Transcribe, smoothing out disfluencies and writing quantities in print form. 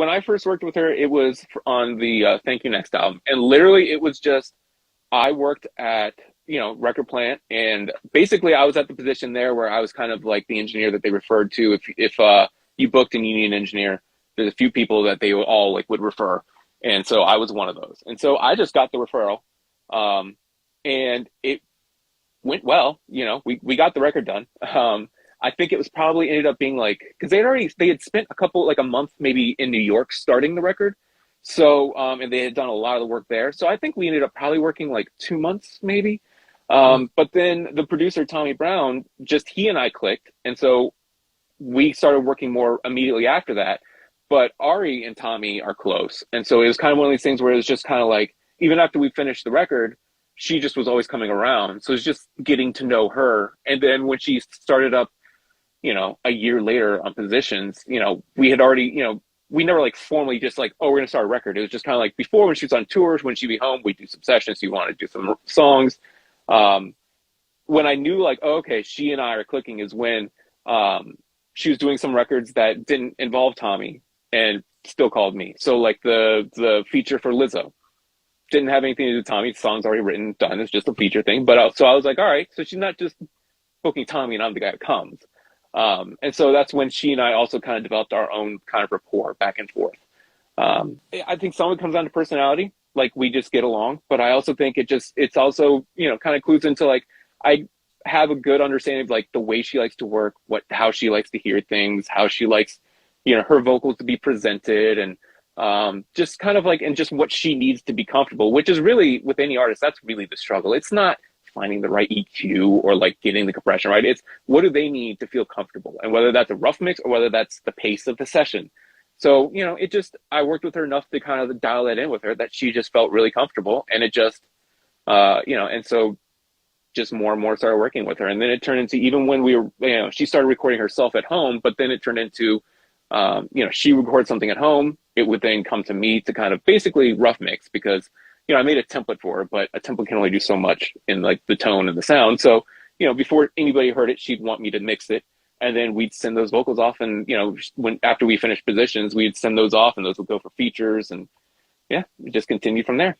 when I first worked with her, it was on the Thank You Next album. And literally it was just, I worked at, record plant, and basically I was at the position there where I was kind of like the engineer that they referred to. If you booked an union engineer, there's a few people that they all like would refer. And so I was one of those. And so I just got the referral. And it went well, we got the record done. I think it was probably ended up being like, because they had spent a month maybe in New York starting the record. So, and they had done a lot of the work there. So I think we ended up probably working like 2 months maybe. But then the producer, Tommy Brown, he and I clicked. And so we started working more immediately after that. But Ari and Tommy are close. And so it was kind of one of these things where it was just kind of like, even after we finished the record, she just was always coming around. So it was just getting to know her. And then when she started up, a year later on positions, we had already, we never like formally just like, oh, we're going to start a record. It was just kind of like before, when she was on tours, when she'd be home, we'd do some sessions. You want to do some songs. When I knew like, oh, okay, she and I are clicking is when she was doing some records that didn't involve Tommy and still called me. So like the feature for Lizzo didn't have anything to do with Tommy. The song's already written, done. It's just a feature thing. But so I was like, all right, so she's not just booking Tommy and I'm the guy that comes. And so that's when she and I also kind of developed our own kind of rapport back and forth. I think some of it comes down to personality, like we just get along, but I also think it's also, kind of clues into like, I have a good understanding of like the way she likes to work, how she likes to hear things, how she likes, her vocals to be presented, and just kind of like, and just what she needs to be comfortable, which is really with any artist, that's really the struggle. It's not finding the right EQ or like getting the compression right. It's what do they need to feel comfortable, and whether that's a rough mix or whether that's the pace of the session. So, I worked with her enough to kind of dial that in with her that she just felt really comfortable, and it just, and so just more and more started working with her. And then it turned into, even when we were, she started recording herself at home, but then it turned into, she records something at home. It would then come to me to kind of basically rough mix, because I made a template for her, but a template can only do so much in like the tone and the sound. So, before anybody heard it, she'd want me to mix it. And then we'd send those vocals off. And, after we finished positions, we'd send those off and those would go for features. And yeah, we just continued from there.